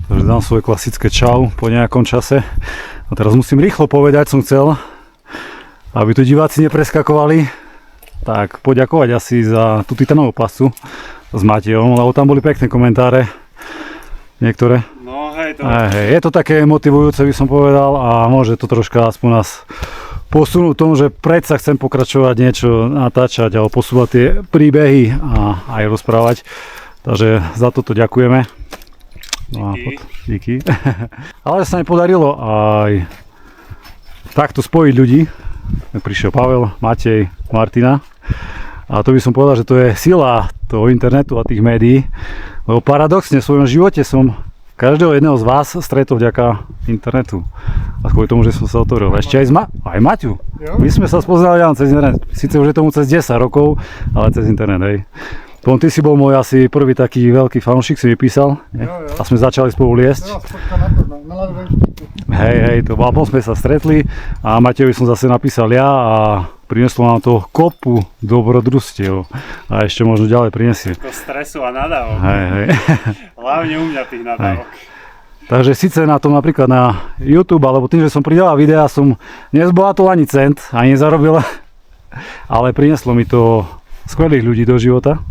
Takže dám svoje klasické čau po nejakom čase. A teraz musím rýchlo povedať, som chcel, aby tu diváci nepreskakovali, tak poďakovať asi za tú titanovú pasu s Matejom, lebo tam boli pekné komentáre, niektoré. No hej, je to také motivujúce, by som povedal, a môže to troška aspoň nás posunúť tomu, že predsa chcem pokračovať niečo natáčať alebo posúvať tie príbehy a aj rozprávať. Takže za toto ďakujeme. No díky. Ale sa mi podarilo aj takto spojiť ľudí. Prišiel Pavel, Matej, Martina. A to by som povedal, že to je sila toho internetu a tých médií. Lebo paradoxne v svojom živote som každého jedného z vás stretol vďaka internetu. A kvôli tomu, že som sa otvoril. Ešte aj Maťu. My sme sa spoznali cez internet. Sice už je tomu cez 10 rokov, ale cez internet, hej. Ty si bol môj asi prvý taký veľký fanúšik, si mi písal. Jo. A sme začali spolu liesť. Hej, to bolo, sme sa stretli a Matejovi som zase napísal ja a prinieslo nám to kopu dobrodružstiev. A ešte možno ďalej prinesie. To stresu a nadávok. Hej. Hlavne u mňa tých nadávok. Takže síce na tom napríklad na YouTube, alebo tým, že som pridával videá, som nezbohatol ani cent, ani nezarobil, ale prinieslo mi to skvelých ľudí do života.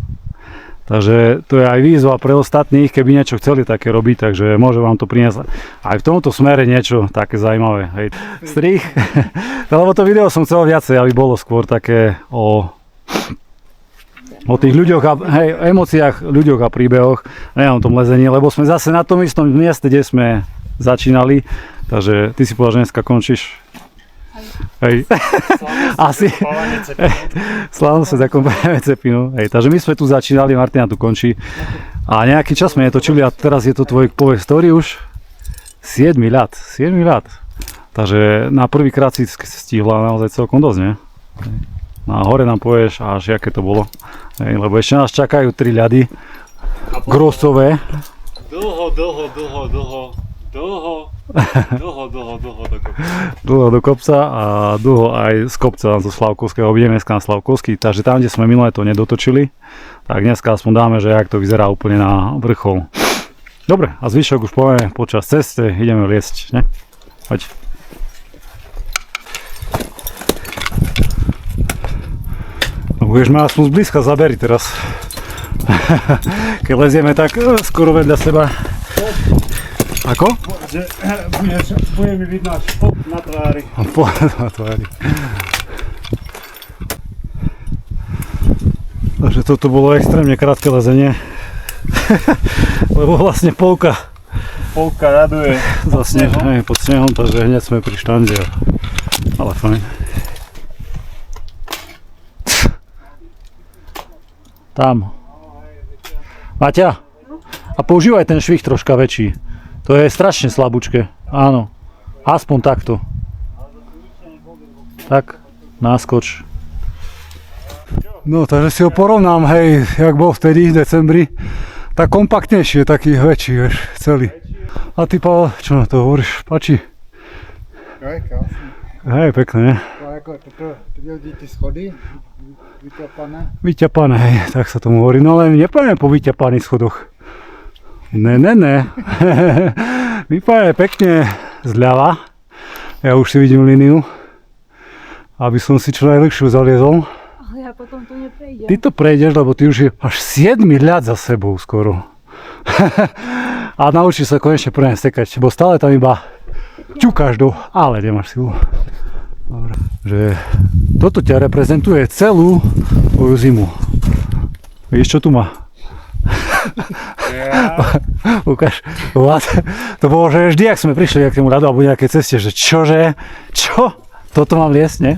Takže to je aj výzva pre ostatných, keby niečo chceli také robiť, takže môže vám to priniesť aj v tomto smere niečo také zaujímavé. Hej. Strih, lebo to video som chcel viacej, aby bolo skôr také o tých ľuďoch a emóciách, ľuďoch a príbehoch, ne o tom lezení, lebo sme zase na tom istom mieste, kde sme začínali, takže ty si povedal, že dneska končíš. Hej. Asi. Slávno sa zakopávame cepinu. Hej, takže my sme tu začínali, Martina tu končí. A nejaký čas sme netočili a teraz je to tvoj povej story už 7 ľad. Takže na prvýkrát si stihla naozaj celkom dosť, nie? Na hore nám povieš až aké to bolo. Hej, lebo ešte nás čakajú 3 ľady. Grosové. Dlho do kopca a dlho aj z kopca zo Slavkovského, objdeme dneska na Slavkovský, takže tam, kde sme minulé to nedotočili, tak dneska aspoň dáme, že jak to vyzerá úplne na vrchol. Dobre, a zvyšok už povieme počas ceste, ideme liesť, ne? Poď. No, budeš ma aspoň zblízka zaberi teraz. Keď lezieme tak skoro vedľa seba. Ako? Že bude mi vidno až pot na tvári. Takže toto bolo extrémne krátke lezenie. Lebo vlastne polka raduje pod snehom, takže hneď sme pri štande. Ale fajn. Tam. Maťa, a používaj ten švih troška väčší. To je strašne slabúčke, áno, aspoň takto. Tak, náskoč. No, takže si ho porovnám, hej, jak bol vtedy v decembri. Tak kompaktnejšie, taký väčší, vieš, celý. A ty, Pavel, čo na to hovoríš? Páči? Je krásný. Hej, pekné, ne? Jako toto vidí ty schody, vyťapané. Vyťapané, hej, tak sa tomu hovorí. No ale nepojeme po vyťapaných schodoch. Ne. Vypájame pekne zľava. Ja už si vidím líniu, aby som si čo najlepšiu zaliezol. Ale ja potom to neprejdem. Ty to prejdeš, lebo ty už je až 7 ľad za sebou skoro. A naučíš sa konečne pre sekať, bo stále tam iba ťukáš ale nemáš silu. Dobre. Že toto ťa reprezentuje celú tvoju zimu. Vidíš, čo tu má? Ukáž, to bolo, že vždy, ak sme prišli k tomu ľadu alebo nejakej ceste, že čože, čo? Toto mám liesť, nie?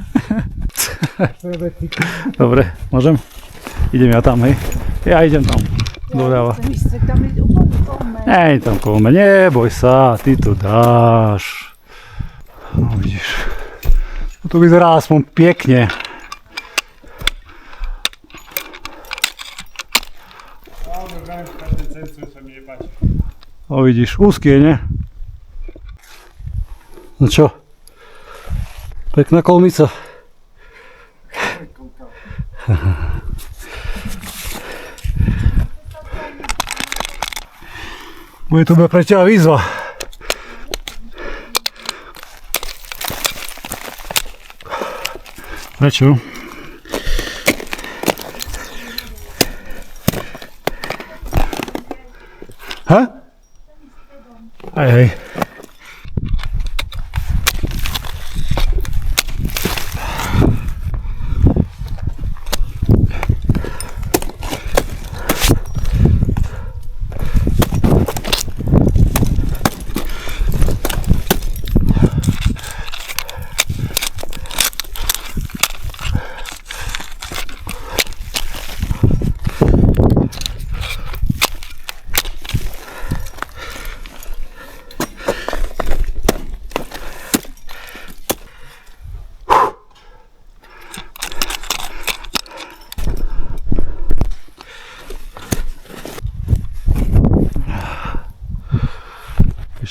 Dobre, môžem? Idem ja tam, hej? Ja idem tam, doľava. Ej, tam kolme, neboj sa, ty to dáš. No vidíš, to vyzerá aspoň pekne. No vidíš, úzky je, ne? No čo? Pekná kolmica. Bude to pre teba výzva. Prečo? Ha? Hej.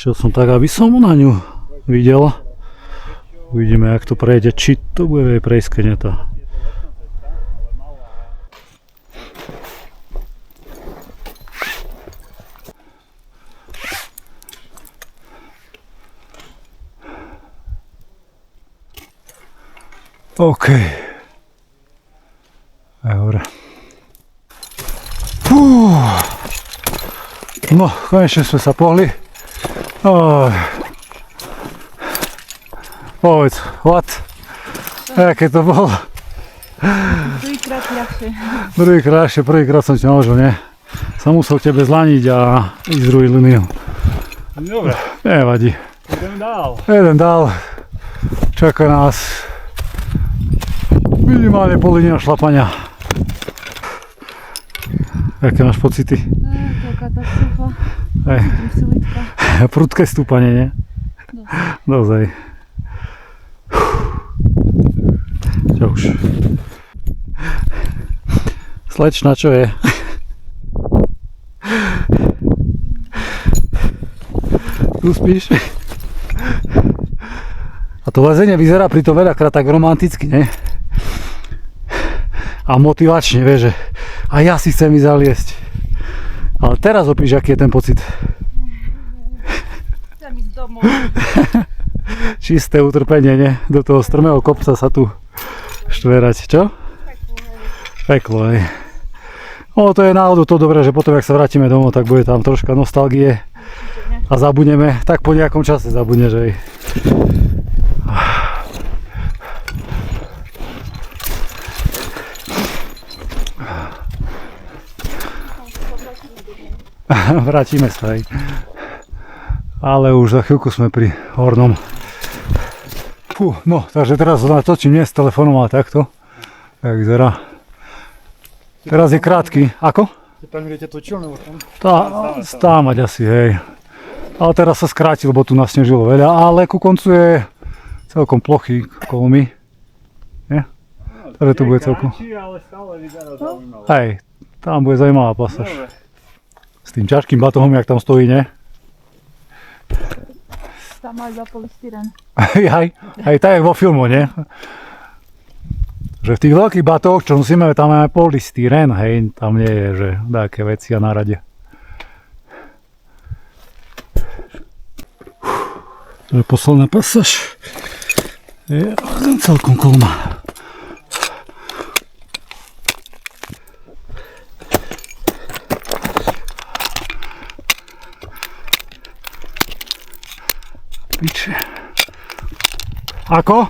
Išiel som tak, aby som na ňu videl. Uvidíme, jak to prejde, či to bude jej prejsť keneta. OK. Dobre. No, konečne sme sa pohli. Povedz, what? Aké to bolo? Druhýkrát ľahšie. Prvýkrát som ťa naložil, nie? Som musel k tebe zlaniť a ísť druhý líniu. Dobre, Nevadí. idem dál. Jeden dál. Čaká nás minimálne pol línia šlapania. Aké máš pocity? To je katastrofa. Hej. Cítim silitka. Prudké stúpanie, nie? Dozaj. Čo už? Slečna, čo je? Tu spíš? A to lezenie vyzerá pritom veľakrát tak romanticky, nie? A motivačne, vieš, že a ja si chcem ísť zaliesť. Ale teraz opíš, aký je ten pocit. Chcem ísť domov. Čisté utrpenie, nie? Do toho strmého kopca sa tu štverať, čo? Peklo, hej. No to je náhodou to dobré, že potom, ak sa vrátime domov, tak bude tam troška nostalgie a zabudneme, tak po nejakom čase zabudneš, hej. Vrátime sa, hej. Ale už za chvíľku sme pri hornom. Fú, no, takže teraz natočím nie s telefónom, ale takto. Tak vyzerá. Teraz je krátky. Ako? Tam, kde ťa točil, nebo tam? Stámať asi, hej. Ale teraz sa skrátil, lebo tu nasnežilo veľa, ale ku koncu je celkom plochý okolo my. Nie? Takže tu bude celkom. Ale stále vyzerá zaujímavé. Hej, tam bude zaujímavá pasáž. Dobre. S tým ťažkým batohom, jak tam stojí, nie? Tam máš za polystyren. Aj tak jak vo filmu, nie? Že v tých veľkých batoch, čo nosíme, tam máme polystyrén, hej, tam nie je, že také veci a na rade. To je posledná pasáž. Je celkom kolma. Piče. Ako?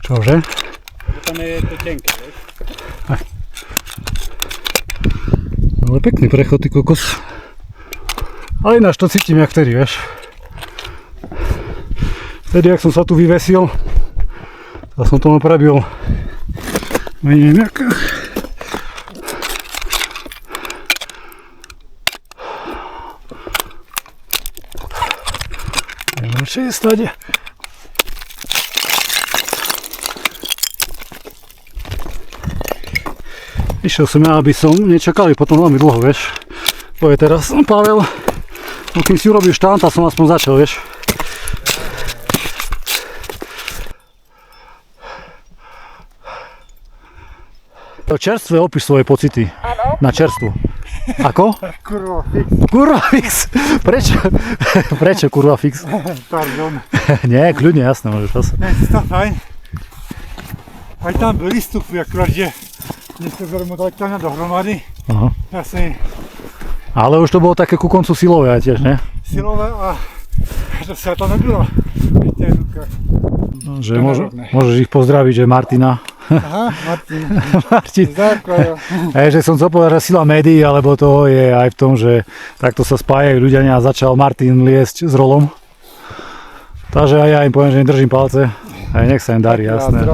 Čože? Tam je to tenké, vieš? Ale pekný prechod, ty kokos. Ale ináč to cítim jak vtedy, vieš. Vtedy, jak som sa tu vyvesil, tak som tomu prebil menej nejaká. Neviem, čo je stade. Išiel som ja, aby som nečakali potom veľmi dlho, vieš. To je teraz Pavel, no kým si urobil štant, a som aspoň začal, vieš. Čerstvé opíš svoje pocity. Na čerstvu. Ako? Kurva, fix. Kurva fix. Prečo? Prečo kurva fix? Pardon. Nie, kľudne, jasné, môžeš zase. Ne, to fajn. Aj tam byli stupy, akurát, že dnes to zremotali tam dohromady. Aha. Asi Ale už to bolo také ku koncu silové aj tiež, ne? silové a to sa to nebylo. Že môžeš ich pozdraviť, že Martina. Aha, Martin. Martin. Základ. Že som chcel povedať, že sila médií, alebo toho je aj v tom, že takto sa spájajú ľudia a začal Martin liesť s rolom. Takže aj ja im poviem, že im držím palce. Aj nech sa im darí, jasné.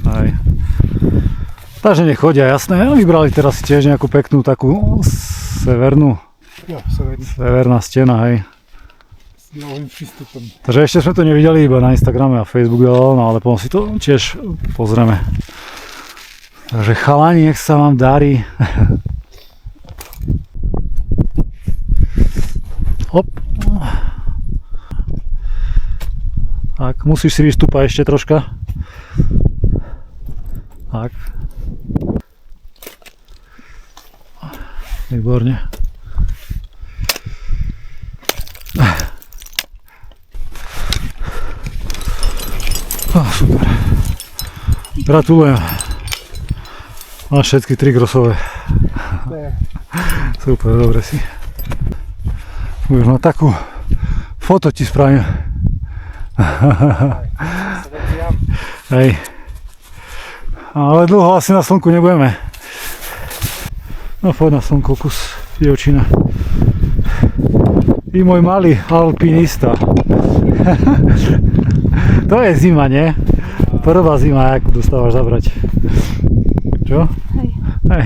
Aj. Takže nech chodia, jasné. Vybrali teraz si tiež nejakú peknú takú severnú. Jo, Severná stena, hej. s novým prístupom. Takže ešte sme to nevideli iba na Instagrame a Facebooku, no ale potom si to tiež pozrieme. Takže chalani, nech sa vám darí. Hop. Tak, musíš si vystúpať ešte troška. Tak. Výborne. Super. Gratulujem. Máš všetky 3 grosové. Super, dobre si. Budeš mať takú foto ti spravím. Hej. Ale dlho asi na slnku nebudeme. No poď na slnko, kus dievčina. Ty môj malý alpinista. To je zima, nie? Prvá zima, ako dostávaš zabrať. Čo? Hej. Hej.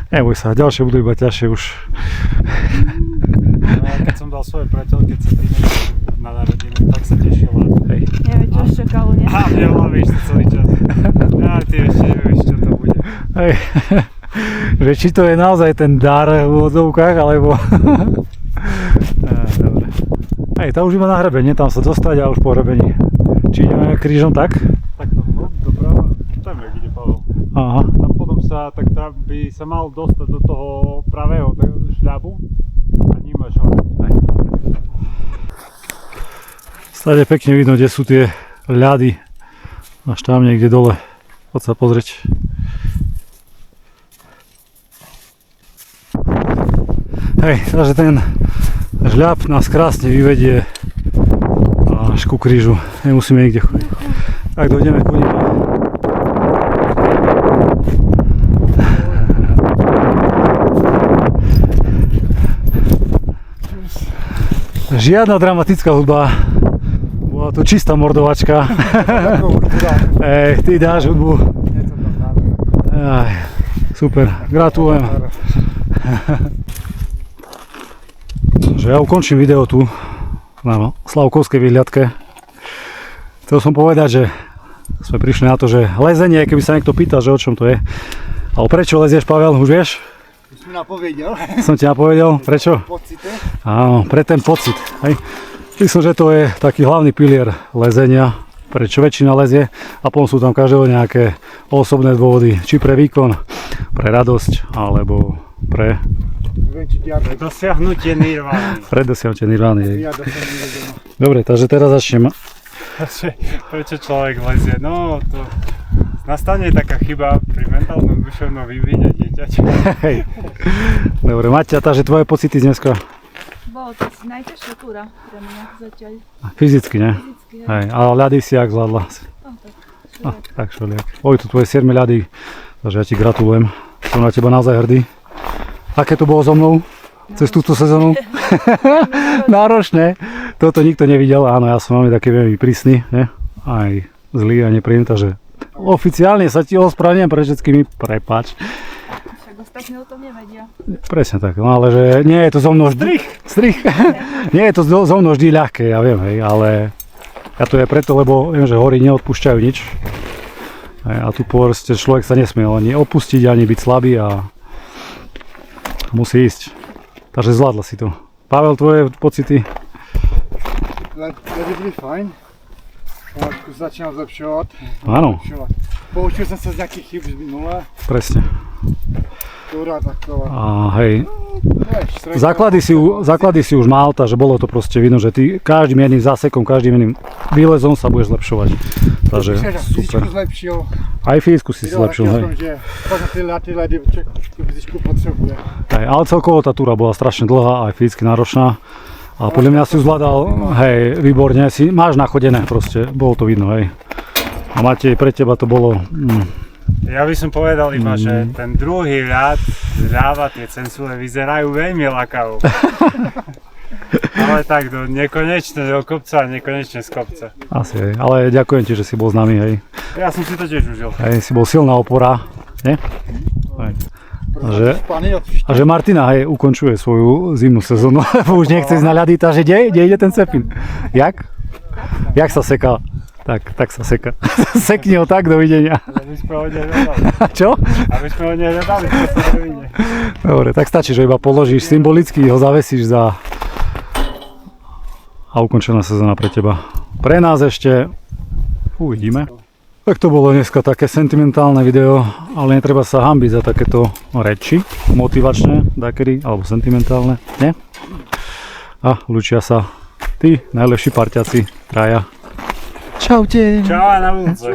Neboj sa, ďalšie budú iba ťažšie už. No, keď som dal svojej priateľke C3 na narodinu, tak sa tešila. Hej. Neviem, čo ešte čakalo, nie? A mne hlavíš to celý čas. A ty ešte nevieš, čo to bude. Hej. Že či to je naozaj ten dar v odzovkách, alebo... Dobre. Hej, tá už iba na hrebenie, tam sa dostať a už po hrebení. Či ideme krížom tak? Takto, doprava, tam jak ide Pavel. Aha. Tam potom sa, tak tam by sa mal dostať do toho pravého šľabu a ním až hore. Stále pekne vidno, kde sú tie ľady. Až tam niekde dole. Poď sa pozrieť. Hej, takže ten žľab nás krásne vyvedie až ku krížu. Nemusíme nikde chodiť. Tak dojdeme ku nim. Žiadna dramatická hudba. Bola to čistá mordovačka. Hej, ty dáš hudbu. Aj, super, gratulujem. Že ja ukončím video tu na Slavkovskej výhľadke. Chcel som povedať, že sme prišli na to, že lezenie, keby sa niekto pýtal, že o čom to je. Ale prečo lezieš, Pavel, už vieš? Už mi napovedel. Som ti napovedal, prečo? Pocite. Áno, pre ten pocit. Hej. Myslím, že to je taký hlavný pilier lezenia, prečo väčšina lezie a potom sú tam každého nejaké osobné dôvody, či pre výkon, pre radosť, alebo pre Dosiahnutie nirvány. Pre dosiahnutie nirvány. hej. Ja dosiahnem jedno. Dobre, takže teraz začnem. Prečo človek lezie? No, to nastane taká chyba pri mentálnom duševnom vývine dieťaťa. Hej. Dobre, Maťa, takže tvoje pocity dneska Bolo to najťažšia túra pre mňa zatiaľ. fyzicky, ne? Fyzicky, hej. Hej, ale ľady si jak zvládla? No, tak, Tak šoliak. Oj, tu tvoje 7 ľady, takže ja ti gratulujem. Som na teba naozaj hrdý. Aké to bolo so mnou? Cez túto sezónu? Náročné. Toto nikto nevidel, áno, ja som veľmi taký veľmi prísny, ne? Aj zlý a nepríjemný, takže oficiálne sa ti ospravedlňujem pre všetkými, prepáč. Však ostatní o tom nevedia. Presne tak, no ale že nie je to so mnou vždy... Strich! Nie je to so mnou vždy ľahké, ja viem, hej, ale ja to je preto, lebo viem, že hory neodpúšťajú nič. Hej, a tu proste človek sa nesmie ani opustiť, ani byť slabý a musí ísť. Takže zvládla si to. Pavel, tvoje pocity? Ledy byli fajn. Pomačku začínám zlepšovat. Áno. poučil som sa z nejakých chyb z minula, Presne. ktorá taková. A hej, Vieš, základy si už mal, takže bolo to proste vidno, že ty každým jedným zásekom, každým jedným výlezom sa budeš zlepšovať. Takže super. Zlepšil. Aj fyziku si zlepšil, hej. Že možno ty ledy tú fyzičku potrebuje. Hej, ale celkovo tá túra bola strašne dlhá, aj fyzicky náročná. A podľa mňa si ju zvládal, hej, výborne, máš nachodené proste, bolo to vidno, hej. A Matej, pre teba to bolo, Ja by som povedal iba, že ten druhý ľad zľava tie censule vyzerajú veľmi lakavo. Ale tak do nekonečného kopca a nekonečne z kopca. asi, hej. Ale ďakujem ti, že si bol s nami, hej. Ja som si to tiež užil. Hej, si bol silná opora, nie? Hej. A že Martina, hej, ukončuje svoju zimnú sezónu, lebo už nechce ísť na ľady, takže kde ide ten cepín? Jak? Jak sa seká? Tak sa seká. Sekni ho tak, dovidenia. Aby sme ho nehľadali. Čo? Aby sme ho nehľadali, to sa nevidie. Dobre, tak stačí, že iba položíš symbolicky, ho zavesíš za... A ukončená sezóna pre teba. Pre nás ešte uvidíme. Tak to bolo dneska také sentimentálne video, ale netreba sa hanbiť za takéto reči, motivačné, dakedy, alebo sentimentálne, nie? A lúčia sa tí najlepší parťaci, traja. Čaute. Čau a na budúce.